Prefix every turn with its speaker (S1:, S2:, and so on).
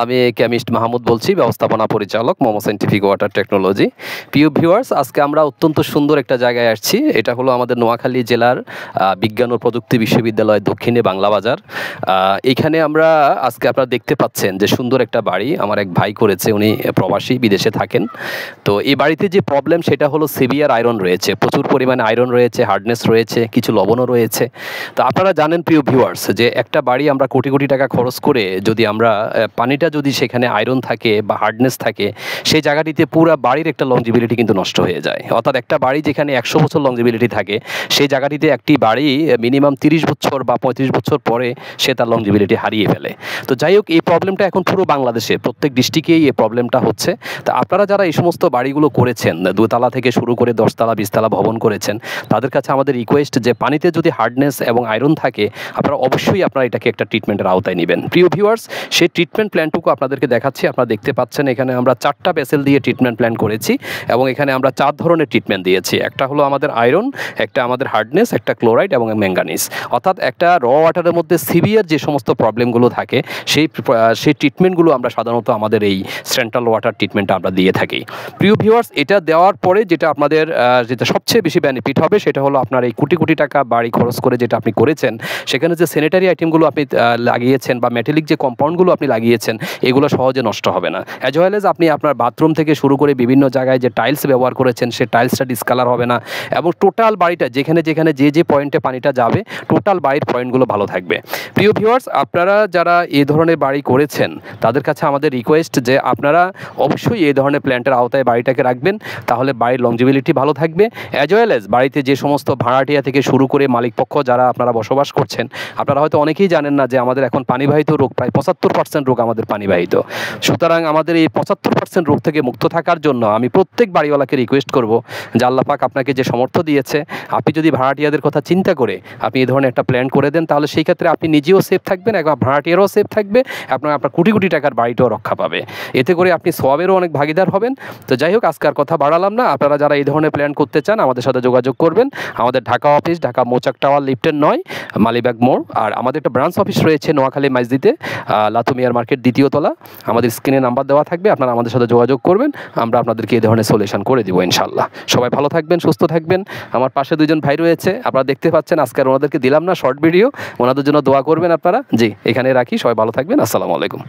S1: আমি কেমিস্ট মাহমুদ বলছি, ব্যবস্থাপনা পরিচালক মোমো সায়েন্টিফিক ওয়াটার টেকনোলজি। প্রিয় ভিউয়ার্স, আজকে আমরা অত্যন্ত সুন্দর একটা জায়গায় আসছি। এটা হলো আমাদের নোয়াখালী জেলার বিজ্ঞান ও প্রযুক্তি বিশ্ববিদ্যালয়ের দক্ষিণে বাংলা বাজার। এখানে আমরা আজকে আপনারা দেখতে পাচ্ছেন যে সুন্দর একটা বাড়ি আমার এক ভাই করেছে, উনি প্রবাসী বিদেশে থাকেন। তো এই বাড়িতে যে প্রবলেম সেটা হলো সিভিয়ার আয়রন রয়েছে, প্রচুর পরিমাণে আয়রন রয়েছে, হার্ডনেস রয়েছে, কিছু লবণও রয়েছে। তো আপনারা জানেন প্রিয় ভিউয়ার্স যে একটা বাড়ি আমরা কোটি কোটি টাকা খরচ করে যদি আমরা পানিটা যদি সেখানে আয়রন থাকে বা হার্ডনেস থাকে, সেই জায়গাটিতে পুরো বাড়ির একটা লংজিবিলিটি কিন্তু নষ্ট হয়ে যায়। অর্থাৎ একটা বাড়ি যেখানে 100 বছর লংজিবিলিটি থাকে, সেই জায়গাটিতে একটি বাড়ি মিনিমাম 30 বছর বা 35 বছর পরে সে তার লংজিবিলিটি হারিয়ে ফেলে। তো যাই হোক, এই প্রবলেমটা এখন পুরো বাংলাদেশে প্রত্যেক ডিস্ট্রিক্টেই এই প্রবলেমটা হচ্ছে। তো আপনারা যারা এই সমস্ত বাড়িগুলো করেছেন, 2 তলা থেকে শুরু করে 10 তলা 20 তলা ভবন করেছেন, তাদের কাছে আমাদের রিকোয়েস্ট যে পানিতে যদি হার্ডনেস এবং আয়রন থাকে, আপনারা অবশ্যই আপনারা এটাকে একটা ট্রিটমেন্টের আওতায় নেবেন। প্রিয় ভিউয়ার্স, সেই ট্রিটমেন্ট প্ল্যানটুকু আপনাদেরকে দেখাচ্ছি। আপনারা দেখতে পাচ্ছেন এখানে আমরা 4টা ভেসেল দিয়ে ট্রিটমেন্ট প্ল্যান করেছি এবং এখানে আমরা 4 ধরনের ট্রিটমেন্ট দিয়েছি। একটা হলো আমাদের আয়রন, একটা আমাদের হার্ডনেস, একটা ক্লোরাইড এবং ম্যাঙ্গানিজ। অর্থাৎ একটা র ওয়াটারের মধ্যে সিভিয়ার যে সমস্ত প্রবলেমগুলো থাকে সেই ট্রিটমেন্টগুলো আমরা সাধারণত আমাদের এই সেন্ট্রাল ওয়াটার ট্রিটমেন্টটা আমরা দিয়ে থাকি। প্রিয় ভিউয়ার্স, এটা দেওয়ার পরে যেটা আপনাদের যেটা সবচেয়ে বেশি বেনিফিট হবে সেটা হলো আপনার এই কোটি কোটি টাকা বাড়ি খরচ করে যেটা আপনি করেছেন, সেখানে যে স্যানিটারি আইটেমগুলো আপনি লাগিয়েছেন বা মেটালিক যে কম্পাউন্ডগুলো আপনি লাগিয়েছেন, এগুলো সহজে নষ্ট হবে না। অ্যাজ ওয়েল এজ আপনি আপনার বাথরুম থেকে শুরু করে বিভিন্ন জায়গায় যে টাইলস ব্যবহার করেছেন, সে টাইলসটা ডিসকালার হবে না এবং টোটাল বাড়িটা যেখানে যেখানে যে পয়েন্টে পানিটা যাবে, টোটাল বাড়ির পয়েন্টগুলো ভালো থাকবে। প্রিয় ভিউয়ার্স, আপনারা যারা এই ধরনের বাড়ি করেছেন, তাদের কাছে আমাদের রিকোয়েস্ট যে আপনারা অবশ্যই এই ধরনের প্ল্যান্টের আওতায় বাড়িটাকে রাখবেন, তাহলে বাড়ির লংজিবিলিটি ভালো থাকবে। অ্যাজ ওয়েল এজ বাড়িতে যে সমস্ত ভাড়াটিয়া থেকে শুরু করে মালিকপক্ষ যারা আপনারা বসবাস করছেন, আপনারা হয়তো অনেকেই জানেন না যে আমাদের এখন পানিবাহিত রোগ প্রায় 75% রোগ আমাদের পানিবাহিত। সুতরাং আমাদের এই 75% রোগ থেকে মুক্ত থাকার জন্য আমি প্রত্যেক বাড়িওয়ালাকে রিকোয়েস্ট করব যে আল্লাহ পাক আপনাকে যে সামর্থ্য দিয়েছে, আপনি যদি ভাড়াটিয়াদের কথা চিন্তা করে আপনি এই ধরনের একটা প্ল্যান করে দেন, তাহলে সেই ক্ষেত্রে আপনি নিজেও সেফ থাকবেন এবং ভাড়াটিয়ারাও সেফ থাকবে, আপনার কোটি কোটি টাকার বাড়িটাও রক্ষা পাবে। এতে করে আপনি সওয়াবেরও অনেক ভাগিদার হবেন। তো যাই হোক, আজকের কথা বাড়ালাম না। আপনারা যারা এই ধরনের প্ল্যান করতে চান আমাদের সাথে যোগাযোগ করবেন। আমাদের ঢাকা অফিস, ঢাকা মৌচাক টাওয়ার, লিফটের 9, মালিবাগ মোড়। আর আমাদের একটা ব্রাঞ্চ অফিস রয়েছে নোয়াখালী মসজিদে, লাতুমিয়ার মার্কেট 2য় তলা। আমাদের স্ক্রিনে নাম্বার দেওয়া থাকবে, আপনারা আমাদের সাথে যোগাযোগ করবেন, আমরা আপনাদেরকে এই ধরনের সলিউশন করে দিব ইনশাআল্লাহ। সবাই ভালো থাকবেন, সুস্থ থাকবেন। আমার পাশে 2জন ভাই রয়েছে, আপনারা দেখতে পাচ্ছেন। আজকে আর ওনাদেরকে দিলাম না শর্ট ভিডিও, ওনাদের জন্য দোয়া করবেন আপনারা। জি, এখানে রাখি। সবাই ভালো থাকবেন। আসসালামু আলাইকুম।